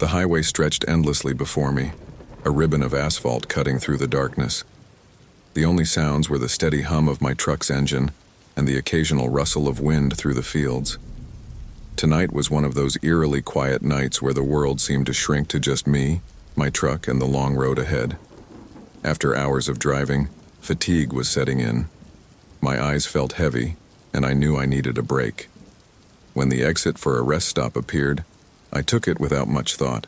The highway stretched endlessly before me, a ribbon of asphalt cutting through the darkness. The only sounds were the steady hum of my truck's engine and the occasional rustle of wind through the fields. Tonight was one of those eerily quiet nights where the world seemed to shrink to just me, my truck, and the long road ahead. After hours of driving, fatigue was setting in. My eyes felt heavy, and I knew I needed a break. When the exit for a rest stop appeared, I took it without much thought.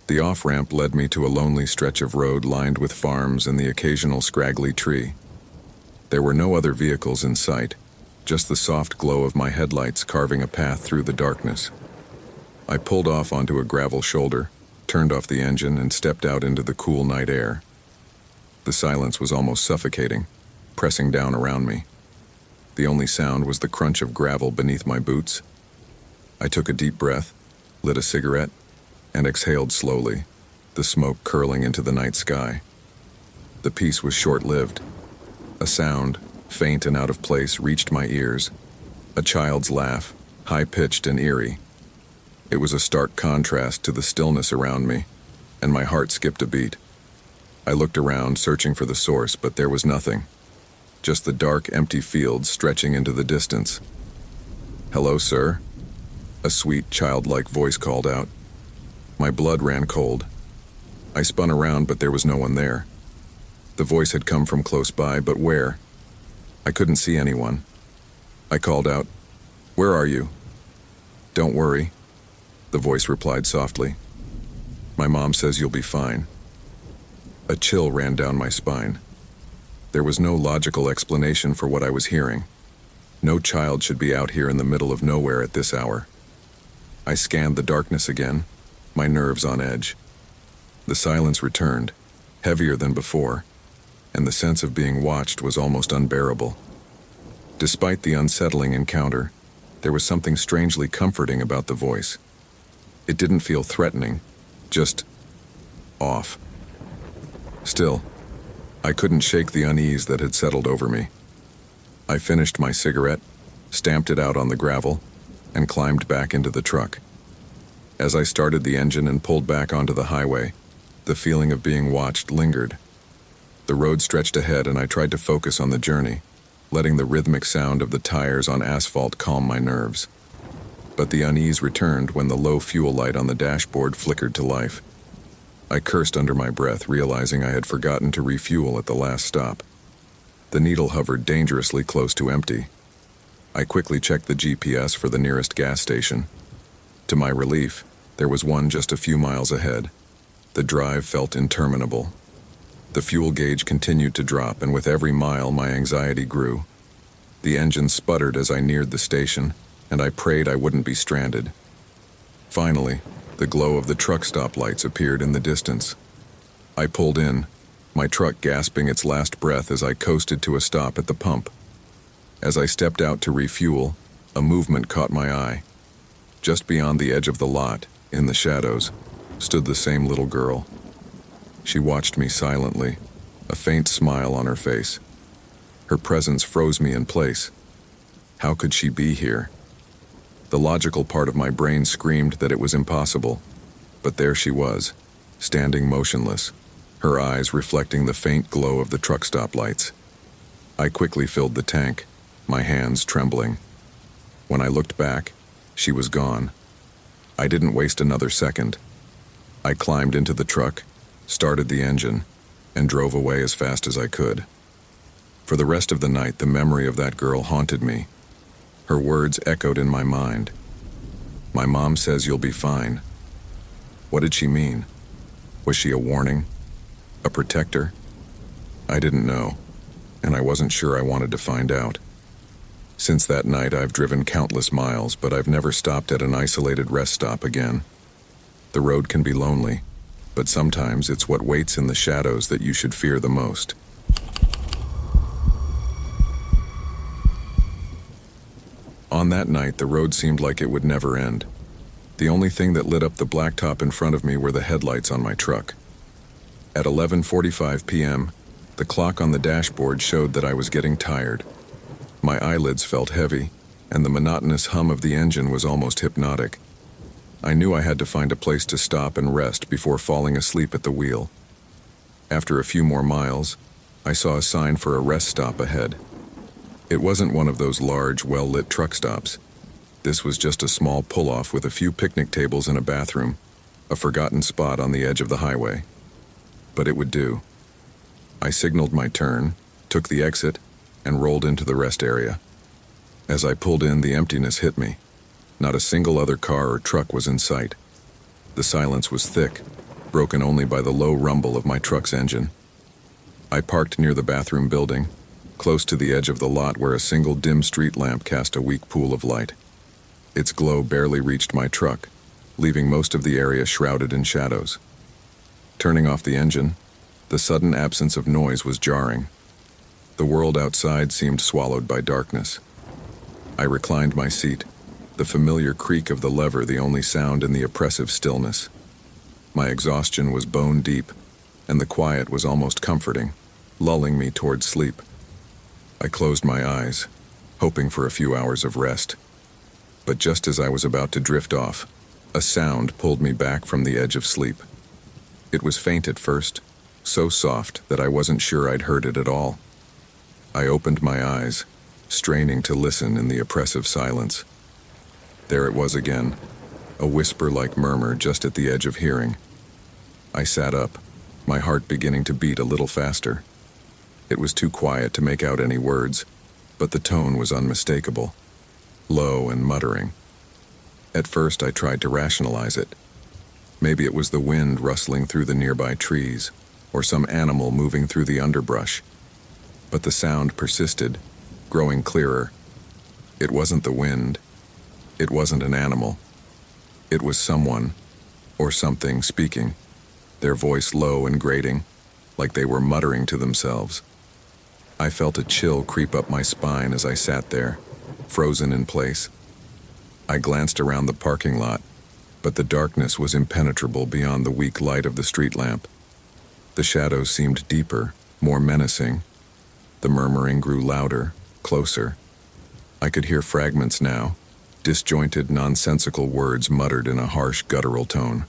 The off-ramp led me to a lonely stretch of road lined with farms and the occasional scraggly tree. There were no other vehicles in sight, just the soft glow of my headlights carving a path through the darkness. I pulled off onto a gravel shoulder, turned off the engine, and stepped out into the cool night air. The silence was almost suffocating, pressing down around me. The only sound was the crunch of gravel beneath my boots. I took a deep breath, lit a cigarette, and exhaled slowly, the smoke curling into the night sky. The peace was short-lived. A sound, faint and out of place, reached my ears. A child's laugh, high-pitched and eerie. It was a stark contrast to the stillness around me, and my heart skipped a beat. I looked around, searching for the source, but there was nothing. Just the dark, empty fields stretching into the distance. "Hello, sir," a sweet, childlike voice called out. My blood ran cold. I spun around, but there was no one there. The voice had come from close by, but where? I couldn't see anyone. I called out, "Where are you?" "Don't worry," the voice replied softly. "My mom says you'll be fine." A chill ran down my spine. There was no logical explanation for what I was hearing. No child should be out here in the middle of nowhere at this hour. I scanned the darkness again, my nerves on edge. The silence returned, heavier than before, and the sense of being watched was almost unbearable. Despite the unsettling encounter, there was something strangely comforting about the voice. It didn't feel threatening, just off. Still, I couldn't shake the unease that had settled over me. I finished my cigarette, stamped it out on the gravel, and climbed back into the truck. As I started the engine and pulled back onto the highway, the feeling of being watched lingered. The road stretched ahead, and I tried to focus on the journey, letting the rhythmic sound of the tires on asphalt calm my nerves. But the unease returned when the low fuel light on the dashboard flickered to life. I cursed under my breath, realizing I had forgotten to refuel at the last stop. The needle hovered dangerously close to empty. I quickly checked the GPS for the nearest gas station. To my relief, there was one just a few miles ahead. The drive felt interminable. The fuel gauge continued to drop, and with every mile my anxiety grew. The engine sputtered as I neared the station, and I prayed I wouldn't be stranded. Finally, the glow of the truck stop lights appeared in the distance. I pulled in, my truck gasping its last breath as I coasted to a stop at the pump. As I stepped out to refuel, a movement caught my eye. Just beyond the edge of the lot, in the shadows, stood the same little girl. She watched me silently, a faint smile on her face. Her presence froze me in place. How could she be here? The logical part of my brain screamed that it was impossible, but there she was, standing motionless, her eyes reflecting the faint glow of the truck stop lights. I quickly filled the tank, my hands trembling. When I looked back, she was gone. I didn't waste another second. I climbed into the truck, started the engine, and drove away as fast as I could. For the rest of the night, the memory of that girl haunted me. Her words echoed in my mind. "My mom says you'll be fine." What did she mean? Was she a warning? A protector? I didn't know, and I wasn't sure I wanted to find out. Since that night, I've driven countless miles, but I've never stopped at an isolated rest stop again. The road can be lonely, but sometimes it's what waits in the shadows that you should fear the most. On that night, the road seemed like it would never end. The only thing that lit up the blacktop in front of me were the headlights on my truck. At 11:45 p.m., the clock on the dashboard showed that I was getting tired. My eyelids felt heavy, and the monotonous hum of the engine was almost hypnotic. I knew I had to find a place to stop and rest before falling asleep at the wheel. After a few more miles, I saw a sign for a rest stop ahead. It wasn't one of those large, well-lit truck stops. This was just a small pull-off with a few picnic tables and a bathroom, a forgotten spot on the edge of the highway. But it would do. I signaled my turn, took the exit, and rolled into the rest area. As I pulled in, the emptiness hit me. Not a single other car or truck was in sight. The silence was thick, broken only by the low rumble of my truck's engine. I parked near the bathroom building, close to the edge of the lot where a single dim street lamp cast a weak pool of light. Its glow barely reached my truck, leaving most of the area shrouded in shadows. Turning off the engine, the sudden absence of noise was jarring. The world outside seemed swallowed by darkness. I reclined my seat, the familiar creak of the lever the only sound in the oppressive stillness. My exhaustion was bone deep, and the quiet was almost comforting, lulling me toward sleep. I closed my eyes, hoping for a few hours of rest. But just as I was about to drift off, a sound pulled me back from the edge of sleep. It was faint at first, so soft that I wasn't sure I'd heard it at all. I opened my eyes, straining to listen in the oppressive silence. There it was again, a whisper-like murmur just at the edge of hearing. I sat up, my heart beginning to beat a little faster. It was too quiet to make out any words, but the tone was unmistakable, low and muttering. At first I tried to rationalize it. Maybe it was the wind rustling through the nearby trees, or some animal moving through the underbrush. But the sound persisted, growing clearer. It wasn't the wind. It wasn't an animal. It was someone, or something, speaking, their voice low and grating, like they were muttering to themselves. I felt a chill creep up my spine as I sat there, frozen in place. I glanced around the parking lot, but the darkness was impenetrable beyond the weak light of the street lamp. The shadows seemed deeper, more menacing. The murmuring grew louder, closer. I could hear fragments now, disjointed, nonsensical words muttered in a harsh, guttural tone.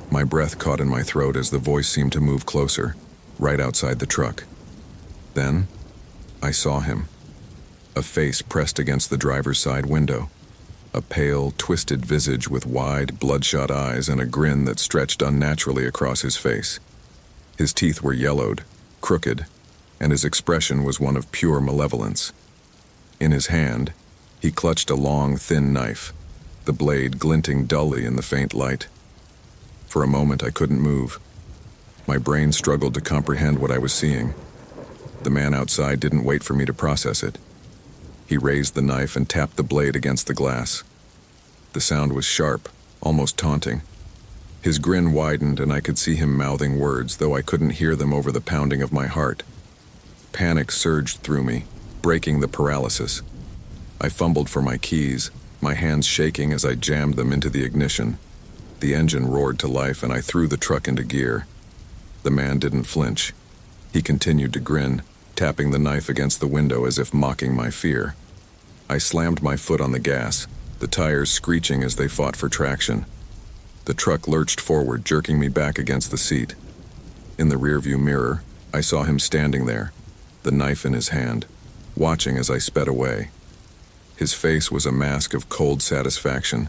My breath caught in my throat as the voice seemed to move closer, right outside the truck. Then, I saw him. A face pressed against the driver's side window. A pale, twisted visage with wide, bloodshot eyes and a grin that stretched unnaturally across his face. His teeth were yellowed, crooked, and his expression was one of pure malevolence. In his hand, he clutched a long, thin knife, the blade glinting dully in the faint light. For a moment I couldn't move. My brain struggled to comprehend what I was seeing. The man outside didn't wait for me to process it. He raised the knife and tapped the blade against the glass. The sound was sharp, almost taunting. His grin widened and I could see him mouthing words, though I couldn't hear them over the pounding of my heart. Panic surged through me, breaking the paralysis. I fumbled for my keys, my hands shaking as I jammed them into the ignition. The engine roared to life and I threw the truck into gear. The man didn't flinch. He continued to grin, tapping the knife against the window as if mocking my fear. I slammed my foot on the gas, the tires screeching as they fought for traction. The truck lurched forward, jerking me back against the seat. In the rearview mirror, I saw him standing there, the knife in his hand, watching as I sped away. His face was a mask of cold satisfaction,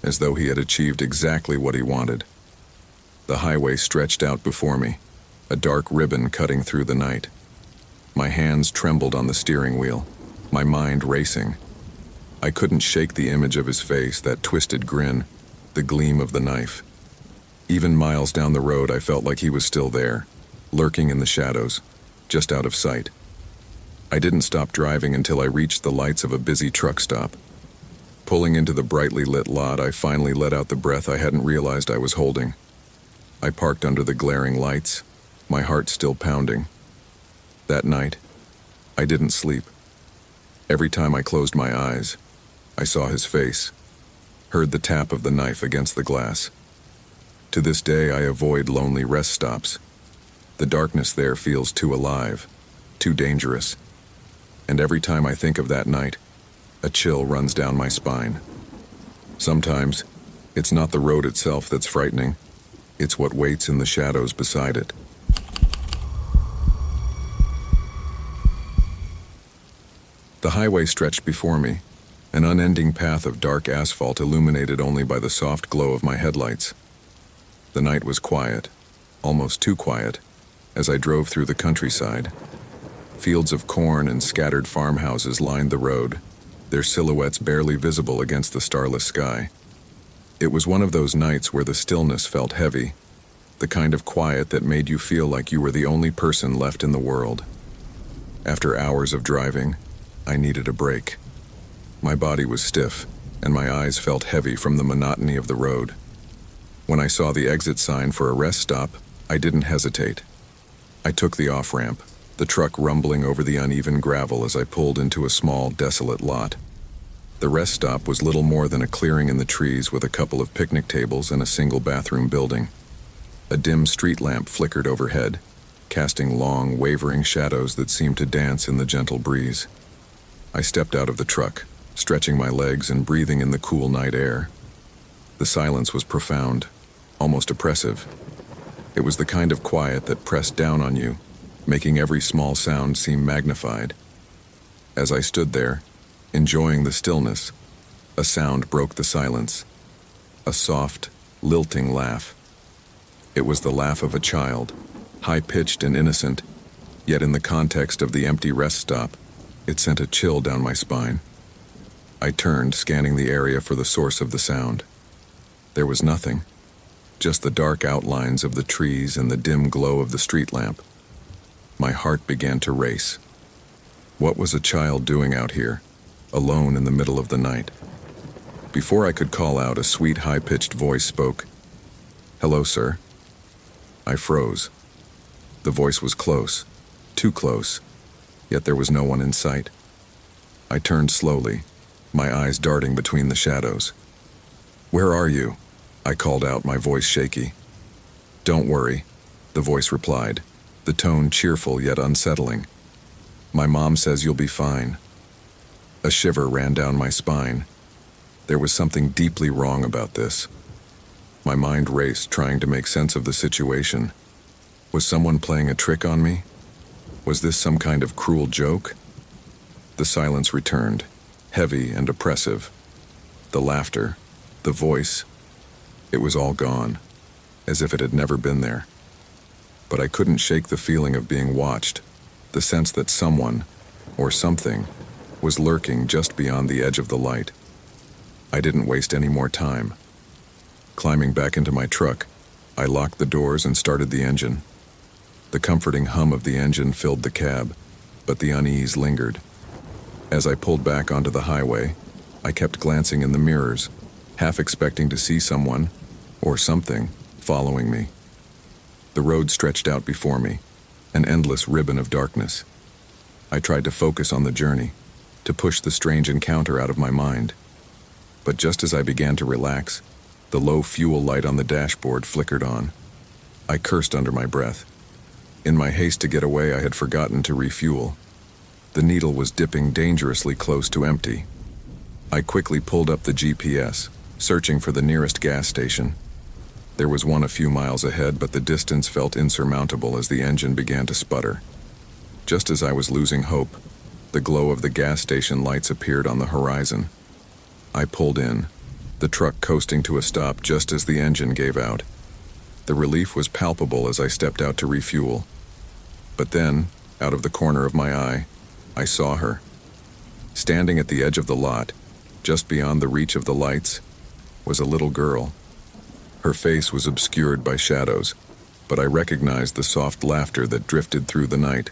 as though he had achieved exactly what he wanted. The highway stretched out before me, a dark ribbon cutting through the night. My hands trembled on the steering wheel, my mind racing. I couldn't shake the image of his face, that twisted grin, the gleam of the knife. Even miles down the road, I felt like he was still there, lurking in the shadows, just out of sight. I didn't stop driving until I reached the lights of a busy truck stop. Pulling into the brightly lit lot, I finally let out the breath I hadn't realized I was holding. I parked under the glaring lights, my heart still pounding. That night, I didn't sleep. Every time I closed my eyes, I saw his face, heard the tap of the knife against the glass. To this day, I avoid lonely rest stops. The darkness there feels too alive, too dangerous. And every time I think of that night, a chill runs down my spine. Sometimes, It's not the road itself that's frightening. It's what waits in the shadows beside it. The highway stretched before me, an unending path of dark asphalt illuminated only by the soft glow of my headlights. The night was quiet, almost too quiet, as I drove through the countryside. Fields of corn and scattered farmhouses lined the road, their silhouettes barely visible against the starless sky. It was one of those nights where the stillness felt heavy, the kind of quiet that made you feel like you were the only person left in the world. After hours of driving, I needed a break. My body was stiff, and my eyes felt heavy from the monotony of the road. When I saw the exit sign for a rest stop, I didn't hesitate. I took the off-ramp, the truck rumbling over the uneven gravel as I pulled into a small, desolate lot. The rest stop was little more than a clearing in the trees with a couple of picnic tables and a single bathroom building. A dim street lamp flickered overhead, casting long, wavering shadows that seemed to dance in the gentle breeze. I stepped out of the truck, stretching my legs and breathing in the cool night air. The silence was profound, almost oppressive. It was the kind of quiet that pressed down on you, making every small sound seem magnified. As I stood there, enjoying the stillness, a sound broke the silence. A soft, lilting laugh. It was the laugh of a child, high-pitched and innocent, yet in the context of the empty rest stop, it sent a chill down my spine. I turned, scanning the area for the source of the sound. There was nothing, just the dark outlines of the trees and the dim glow of the street lamp. My heart began to race. What was a child doing out here, alone in the middle of the night? Before I could call out, a sweet, high-pitched voice spoke. "Hello, sir." I froze. The voice was close, too close, yet there was no one in sight. I turned slowly, my eyes darting between the shadows. "Where are you?" I called out, my voice shaky. "Don't worry," the voice replied, the tone cheerful yet unsettling. "My mom says you'll be fine." A shiver ran down my spine. There was something deeply wrong about this. My mind raced, trying to make sense of the situation. Was someone playing a trick on me? Was this some kind of cruel joke? The silence returned, heavy and oppressive. The laughter, the voice, it was all gone, as if it had never been there. But I couldn't shake the feeling of being watched, the sense that someone, or something, was lurking just beyond the edge of the light. I didn't waste any more time. Climbing back into my truck, I locked the doors and started the engine. The comforting hum of the engine filled the cab, but the unease lingered. As I pulled back onto the highway, I kept glancing in the mirrors, half expecting to see someone, or something, following me. The road stretched out before me, an endless ribbon of darkness. I tried to focus on the journey, to push the strange encounter out of my mind. But just as I began to relax, the low fuel light on the dashboard flickered on. I cursed under my breath. In my haste to get away, I had forgotten to refuel. The needle was dipping dangerously close to empty. I quickly pulled up the GPS, searching for the nearest gas station. There was one a few miles ahead, but the distance felt insurmountable as the engine began to sputter. Just as I was losing hope, the glow of the gas station lights appeared on the horizon. I pulled in, the truck coasting to a stop just as the engine gave out. The relief was palpable as I stepped out to refuel. But then, out of the corner of my eye, I saw her. Standing at the edge of the lot, just beyond the reach of the lights, was a little girl. Her face was obscured by shadows, but I recognized the soft laughter that drifted through the night.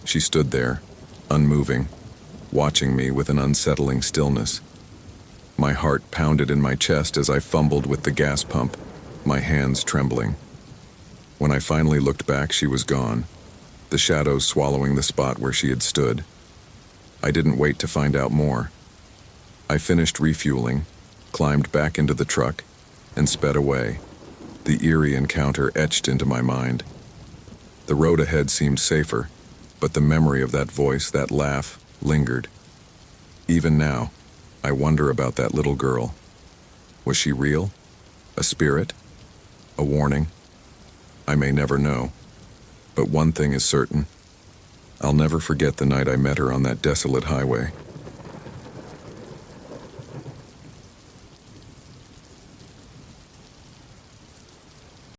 She stood there, unmoving, watching me with an unsettling stillness. My heart pounded in my chest as I fumbled with the gas pump, my hands trembling. When I finally looked back, she was gone, the shadows swallowing the spot where she had stood. I didn't wait to find out more. I finished refueling, climbed back into the truck, and sped away, the eerie encounter etched into my mind. The road ahead seemed safer, but the memory of that voice, that laugh, lingered. Even now, I wonder about that little girl. Was she real? A spirit? A warning? I may never know. But one thing is certain. I'll never forget the night I met her on that desolate highway.